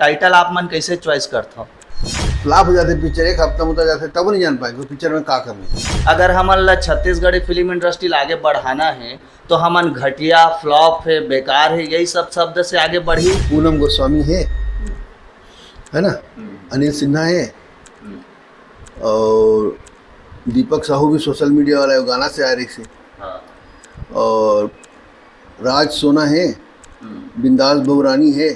Title आप मन कैसे चॉइस करते हो? फ्लॉप हो जाते पिक्चर, एक हफ्ता में उतर जाते तब नहीं जान पाएंगे पिक्चर में का कमी है। अगर हमन ला छत्तीसगढ़ी फिल्म इंडस्ट्री आगे बढ़ाना है तो हमन घटिया, फ्लॉप है, बेकार है, यही सब शब्द से आगे बढ़ी। पूनम गोस्वामी है ना, अनिल सिन्हा है, और दीपक साहू भी सोशल मीडिया वाला है, वो गाना से आ रही से, हाँ। और राज सोना है, बिंदास बहुरानी है,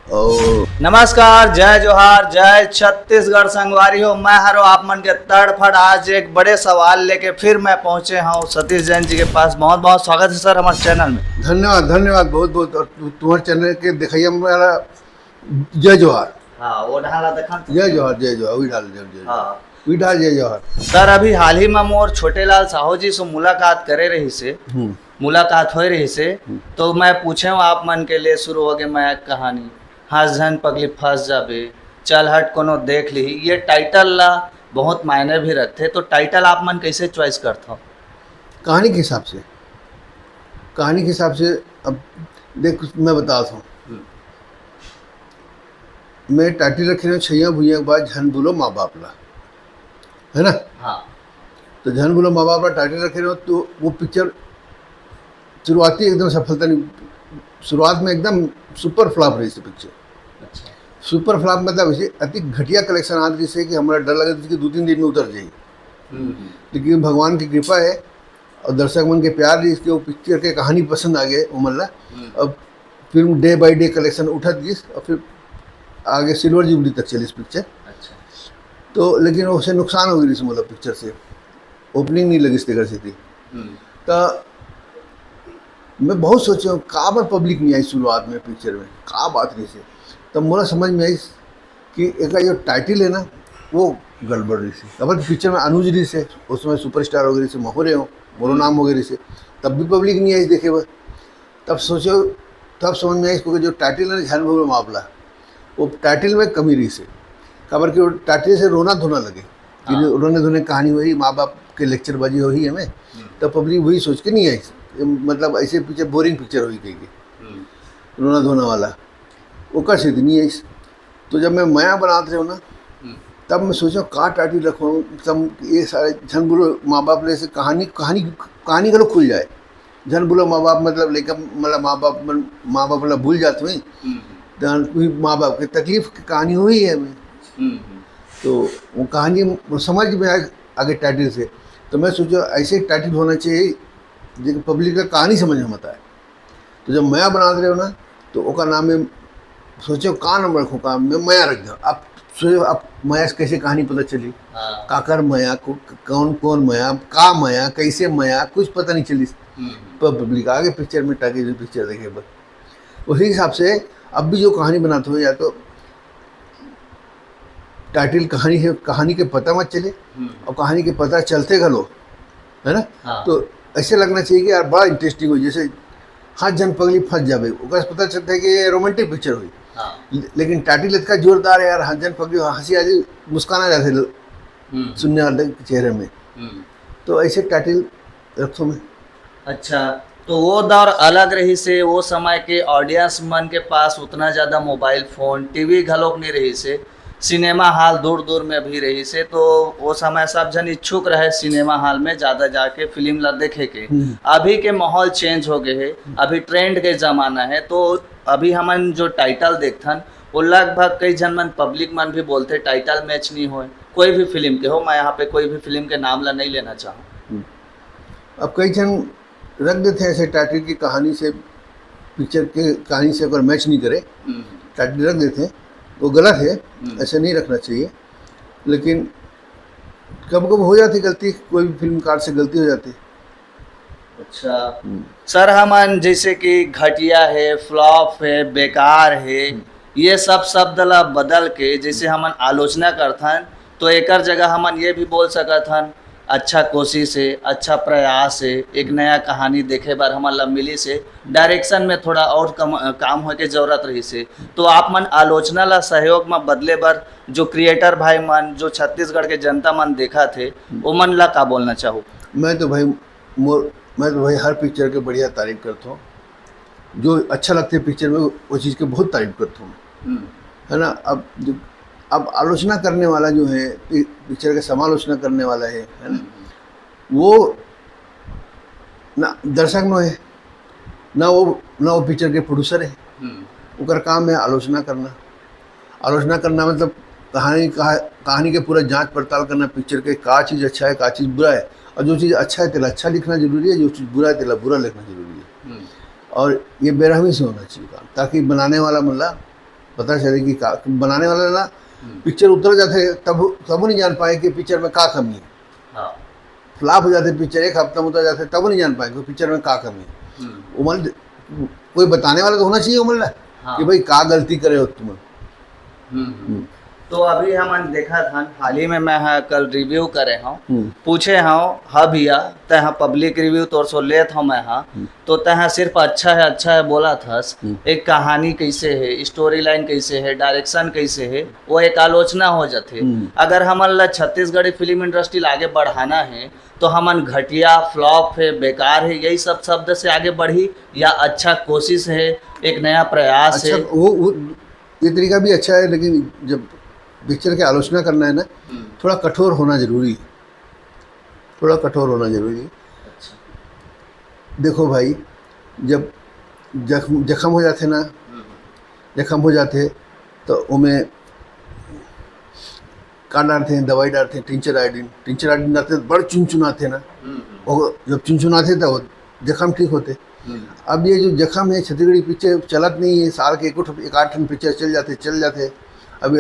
और नमस्कार, जय जोहार, जय छत्तीसगढ़ संगवारी हो। मैं हरो आप मन के तड़फड़ आज एक बड़े सवाल लेके फिर मैं पहुंचे हूँ सतीश जैन जी के पास। बहुत बहुत स्वागत है सर हमारे चैनल में। धन्यवाद धन्यवाद बहुत बहुत। और तुम्हारे चैनल के देखिए मेरा जय जोहार। हाँ, वो ढाला देखा। जय जोहार जय जोहार, वही डाल जय हाँ वही डाल जय जोहार। सर, अभी हाल ही में मोर छोटे लाल साहू जी से मुलाकात करे रही से, मुलाकात हो रही से, तो मैं पूछे हूँ आप मन के लिए शुरू हो गए मैं कहानी हंस झन पगली फंस जाबे, चल हट कोनो देख ली। ये टाइटल ला बहुत मायने भी रखते, तो टाइटल आप मन कैसे चॉइस करते हो? कहानी के हिसाब से, कहानी के हिसाब से। अब देख मैं बताता हूँ, मैं टाइटल रखे हूँ छैया भुइया के बाद झन बोलो माँ बाप ला, है ना। हाँ। तो झन बोलो माँ बाप ला टाइटल रखे हो, तो वो पिक्चर शुरुआती एकदम सफलता नहीं, शुरुआत में एकदम सुपर फ्लॉप रही थी पिक्चर। अच्छा। सुपर फ्लॉप मतलब ऐसे अति घटिया कलेक्शन आ रही से कि हमारा डर लगा था कि 2-3 दिन में उतर जाएगी। लेकिन भगवान की कृपा है और दर्शक मन के प्यार रही, इसके वो पिक्चर के कहानी पसंद आ गए उमल्ला। अब film day by day collection उठत गई और फिर आगे सिल्वर जुबली तक चली इस पिक्चर। अच्छा। तो लेकिन उससे नुकसान हो गई मतलब पिक्चर से ओपनिंग नहीं लगी इस से थी। तो मैं बहुत सोचा का बार पब्लिक नहीं आई शुरुआत में पिक्चर में, का बात रही से। तब मुझे समझ में आई कि एक जो टाइटल है ना वो गड़बड़ रही से। तब पिक्चर में अनुज रही से, उसमें सुपरस्टार हो गई से, महोरे हो बोलो नाम हो गई से, तब भी पब्लिक नहीं आई देखे बस। तब सोचो, तब समझ में आई इसको जो टाइटल है झन भोलो मामला, वो टाइटल में कमी रही से। खबर कि वो टाइटल से रोना धोना लगे कि रोने धोने कहानी हुई, माँ बाप के लेक्चर बाजी हुई हमें। तब पब्लिक वही सोच के नहीं आई, मतलब ऐसे पिक्चर बोरिंग पिक्चर हुई कही रोना धोना वाला, वो कर से नहीं आई। तो जब मैं माया बनाते रहे ना, तब मैं सोचा का टाइटल रखूँ, सब ये सारे झन बोलो माँ बाप ले से कहानी कहानी कहानी करो खुल जाए। झन बोलो माँ बाप मतलब लेकर मतलब माँ बाप मतलब भूल जाते हुई, माँ बाप की तकलीफ की कहानी हुई है हमें। तो वो कहानी समझ में आगे टाइटल से। तो मैं सोचा ऐसे टाइटल होना चाहिए जो पब्लिक का कहानी समझ में आता है। तो जब माया बना रहे हो ना, तो उसका नाम में सोचो का नाम रखो, का मैं माया रख दो। अब सोचो अब माया से कैसे कहानी पता चली, काकर माया कौन कौन माया, का माया कैसे माया, कुछ पता नहीं चली। पब्लिक आगे पिक्चर में टाके पिक्चर देखे बस। उसी हिसाब से अब भी जो कहानी बनाते हो, या तो टाइटल कहानी है, कहानी के पता मत चले, और कहानी के पता चलते गलो, है ना। तो ऐसे लगना चाहिए कि यार बड़ा इंटरेस्टिंग हो, जैसे हाथ जन पगली फंस जावे, पता चलता है कि ये रोमांटिक पिक्चर हुई। लेकिन टाइटल इतना जोरदार है यार, हाथ जन पगली हंसी आ जाए, मुस्कान आ जाते सुनने वाले चेहरे में। तो ऐसे टाइटल रखो मैं। अच्छा, तो वो दौर अलग रही से, वो समय के ऑडियंस मन के पास उतना ज़्यादा मोबाइल फ़ोन टीवी घलोक नहीं रही से, सिनेमा हॉल दूर दूर में भी रही से, तो वो समय सब जन इच्छुक रहे सिनेमा हॉल में ज़्यादा जाके फिल्म ला देखे के। अभी के माहौल चेंज हो गए है, अभी ट्रेंड के ज़माना है, तो अभी हमन जो टाइटल देखथन वो लगभग कई जन मन पब्लिक मन भी बोलते टाइटल मैच नहीं हो कोई भी फिल्म के हो। मैं यहाँ पे कोई भी फिल्म के नाम ला नहीं लेना चाहूँ। अब कई जन रख देते हैं ऐसे टाइटल की कहानी से, पिक्चर के कहानी से अगर मैच नहीं करे टाइटल रख देते हैं, वो गलत है, ऐसे नहीं रखना चाहिए। लेकिन कब कब हो जाती गलती, कोई भी फिल्मकार से गलती हो जाती। अच्छा सर, हमन जैसे कि घटिया है, फ्लॉप है, बेकार है, ये सब शब्द ला बदल के जैसे हमन आलोचना करथन, तो एकर जगह हमन ये भी बोल सकथन अच्छा कोशिश है, अच्छा प्रयास है, एक नया कहानी देखे बार हमन ला मिली से, डायरेक्शन में थोड़ा और काम हो के जरूरत रही से। तो आप मन आलोचना ला सहयोग में बदले बर जो क्रिएटर भाई मन, जो छत्तीसगढ़ के जनता मन देखा थे, वो मन ला का बोलना चाहूँ? मैं तो भाई हर पिक्चर के बढ़िया तारीफ करता हूँ, जो अच्छा लगते है पिक्चर में वो चीज़ की बहुत तारीफ करता हूँ मैं, है ना। अब आलोचना करने वाला जो है, पिक्चर का समालोचना करने वाला है ना, वो ना दर्शक नो है, ना वो पिक्चर के प्रोड्यूसर है। उनका काम है आलोचना करना मतलब कहानी के पूरा जांच पड़ताल करना, पिक्चर के का चीज़ अच्छा है, का चीज़ बुरा है, और जो चीज़ अच्छा है तेला अच्छा लिखना जरूरी है, जो चीज़ बुरा है तेला बुरा लिखना जरूरी है। और ये बेरहमी से होना चाहिए काम, ताकि बनाने वाला मतलब पता चले कि बनाने वाला ना पिक्चर उतर जाते तब नहीं जान पाए कि पिक्चर में का कमी है। हाँ। फ्लॉप हो जाते पिक्चर, एक हफ्ता में उतर जाते तब नहीं जान पाएंगे पिक्चर में का कमी है। वो मतलब कोई बताने वाला तो होना चाहिए मतलब, हाँ। कि भाई का गलती करे हो तुम। तो अभी हम देखा था हाल ही में, मैं कल रिव्यू करे हूँ, पूछे हूँ हाँ भैया तह पब्लिक रिव्यू तौर से लेत हूँ मैं, हाँ तो तह सिर्फ अच्छा है बोला था। एक कहानी कैसे है, स्टोरी लाइन कैसे है, डायरेक्शन कैसे है, वो एक आलोचना हो जाते। अगर हमारा छत्तीसगढ़ी फिल्म इंडस्ट्री आगे बढ़ाना है तो हमन घटिया, फ्लॉप है, बेकार है, यही सब शब्द से आगे बढ़ी, या अच्छा कोशिश है, एक नया प्रयास अच्छा, है? वो ये तरीका भी अच्छा है, लेकिन जब पिक्चर की आलोचना करना है ना, थोड़ा कठोर होना जरूरी है, थोड़ा कठोर होना जरूरी है। अच्छा। देखो भाई, जब जख्म हो जाते ना, जख्म हो जाते तो उनमें का डालते हैं, दवाई डालते हैं, टिंचर आयोडीन डालते तो बड़ चुनचुनाते ना, और जब चुनचुनाते तो जख्म ठीक होते। अब ये जो जख्म है, छत्तीसगढ़ी पिक्चर चलत नहीं है, साल के एक आठ पिक्चर चल जाते। अब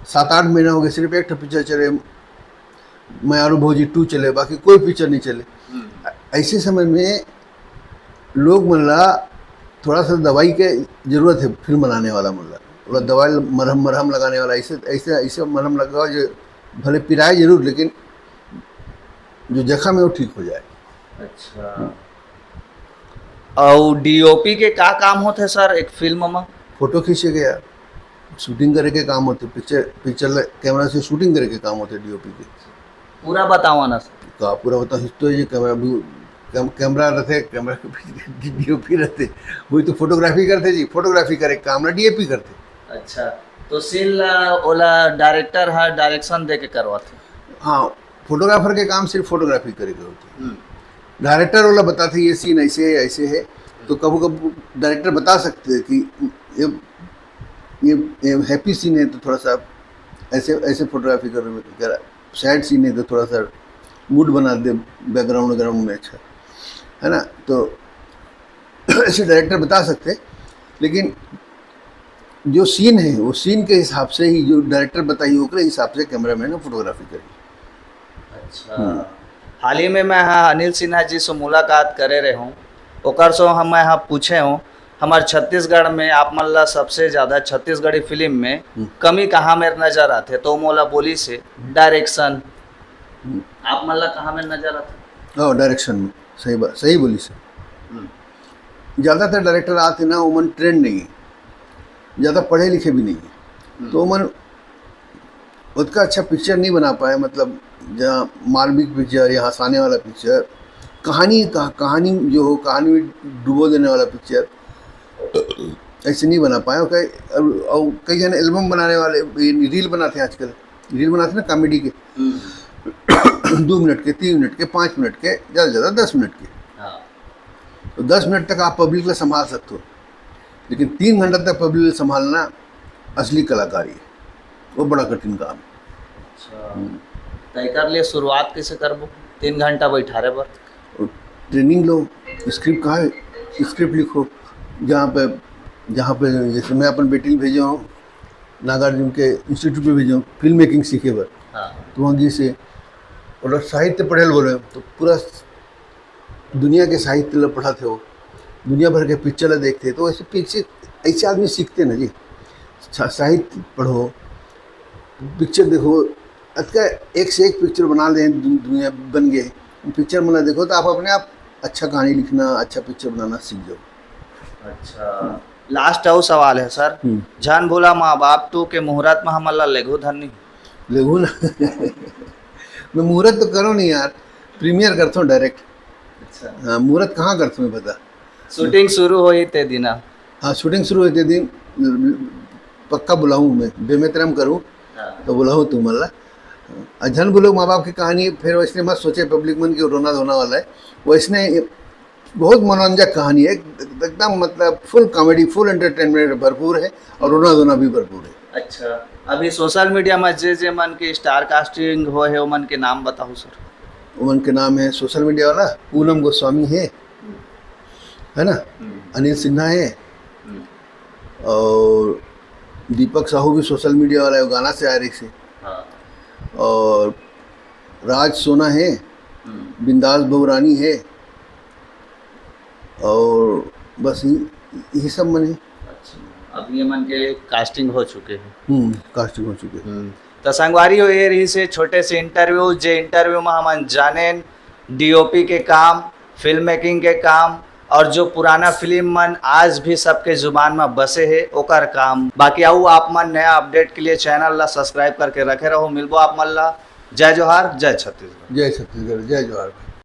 7-8 महीना हो गए सिर्फ एक पिक्चर चले, मयारू भोजी 2 चले, बाकी कोई पिक्चर नहीं चले। ऐसे समय में लोग मतलब थोड़ा सा दवाई के जरूरत है, फिल्म बनाने वाला मतलब थोड़ा दवाई मरहम लगाने वाला, ऐसे मरहम लगाओ जो भले पिराए जरूर, लेकिन जो जख्म है वो ठीक हो जाए। अच्छा। और डीओपी के का काम होते हैं सर एक फिल्म में? फोटो खींचे गया, शूटिंग करे के काम होते, पिक्चर कैमरा से शूटिंग करे के काम होते डीओपी के। पूरा बताओ ना सर। का पूरा बता तो ये कैमरा रहते, कैमरा के डीओपी रहते, वही तो फोटोग्राफी करते जी, फोटोग्राफी करे काम ना डीएपी करते। अच्छा, तो सीन ओला डायरेक्टर है डायरेक्शन दे के करवाते? हाँ, फोटोग्राफर के काम सिर्फ फोटोग्राफी करे के होते, डायरेक्टर वाला बताते ये सीन ऐसे है, तो कभी कभी डायरेक्टर बता सकते हैं कि ये हैप्पी सीन है तो थोड़ा सा ऐसे फोटोग्राफी कर, सैड सीन है तो थोड़ा सा मूड बना दे बैकग्राउंड में, अच्छा है ना। तो ऐसे डायरेक्टर बता सकते, लेकिन जो सीन है वो सीन के हिसाब से ही जो डायरेक्टर बताइए उसके हिसाब से कैमरामैन फोटोग्राफी करिए। अच्छा। हाल ही में मैं हाँ अनिल सिन्हा जी से मुलाकात करे रहे हूँ, ओकर सो हम यहाँ पूछे हूँ हमारे छत्तीसगढ़ में आप मतलब सबसे ज़्यादा छत्तीसगढ़ी फिल्म में कमी कहाँ में नज़र आते, तो मोला बोली से डायरेक्शन। आप मतलब कहाँ में नज़र आते? हाँ, डायरेक्शन में सही बात, सही बोली सर। ज़्यादातर डायरेक्टर आते ना उमन ट्रेंड नहीं है, ज़्यादा पढ़े लिखे भी नहीं है, तो उमन उसका अच्छा पिक्चर नहीं बना पाए, मतलब जहाँ मार्मिक पिक्चर या हंसाने वाला पिक्चर, कहानी जो हो, कहानी में डुबो देने वाला पिक्चर ऐसे नहीं बना पाए। और कई जन एल्बम बनाने वाले रील बनाते हैं, आजकल रील बनाते हैं ना कॉमेडी के 2 मिनट के, 3 मिनट के, 5 मिनट के, ज़्यादा से ज़्यादा 10 मिनट के। तो 10 मिनट तक आप पब्लिक को संभाल सकते हो, लेकिन 3 घंटा तक पब्लिक को संभालना असली कलाकारी है, वो बड़ा कठिन काम है। अच्छा, तय कर लिए शुरुआत कैसे करबो 3 घंटा बैठा रहे पर? ट्रेनिंग लो, स्क्रिप्ट कहाँ है, स्क्रिप्ट लिखो, जहाँ पे जैसे मैं अपन बेटी भेजा हूँ नागार्जुन के इंस्टीट्यूट पे भेजा हूँ फिल्म मेकिंग सीखे पर। हाँ। तो वहाँ जी से और साहित्य पढ़े बोले तो पूरा दुनिया के साहित्य लोग पढ़ाते हो, दुनिया भर के पिक्चर देखते, तो ऐसे आदमी सीखते ना जी। साहित्य पढ़ो, पिक्चर देखो, अच्छा एक से एक पिक्चर बना ले, दुनिया बन गए पिक्चर बना देखो तो आप अपने आप अच्छा कहानी लिखना, अच्छा पिक्चर बनाना सीख जाओ। अच्छा, लास्ट और सवाल है सर, जान भोला माँ बाप 2 के मुहूर्त में हमारा लेगू धरनी लेगू ना मैं मुहूर्त तो करो नहीं यार, प्रीमियर करता हूँ डायरेक्ट। अच्छा। हाँ, मुहूर्त कहाँ करता हूँ बता, शूटिंग शुरू हुई ते दिन हाँ शूटिंग शुरू होते दिन पक्का बुलाऊँ मैं बेमेतरम करूँ तो बुलाऊँ तू मल्ला अजन बोलो माँ बाप की कहानी फिर वैसने मत सोचे पब्लिक मन की रोना धोना वाला है वैसने बहुत मनोरंजक कहानी है एकदम मतलब फुल कॉमेडी फुल एंटरटेनमेंट भरपूर है और रोना धोना भी भरपूर है। अच्छा अभी सोशल मीडिया में जे मन की स्टार कास्टिंग हो है वो मन के नाम बताओ सर। उमन के नाम है सोशल मीडिया वाला पूनम गोस्वामी है ना, अनिल सिन्हा है और दीपक साहू भी सोशल मीडिया वाला है, वो गाना से आ रही से हाँ। और राज सोना है, बिंदास बहुरानी है और बस यही सब मन है। अच्छा अब ये मन के कास्टिंग हो चुके हैं कास्टिंग हो चुके हैं। तो संगवारी हो ये रही से छोटे से इंटरव्यू जे इंटरव्यू में हम जाने डीओपी के काम फिल्म मेकिंग के काम और जो पुराना फिल्म मन आज भी सबके जुबान में बसे है ओकर काम बाकी आओ आप मन नया अपडेट के लिए चैनल ला सब्सक्राइब करके रखे रहो मिलबो आप मन ला। जय जोहार जय छत्तीसगढ़। जय छत्तीसगढ़ जय जोहार।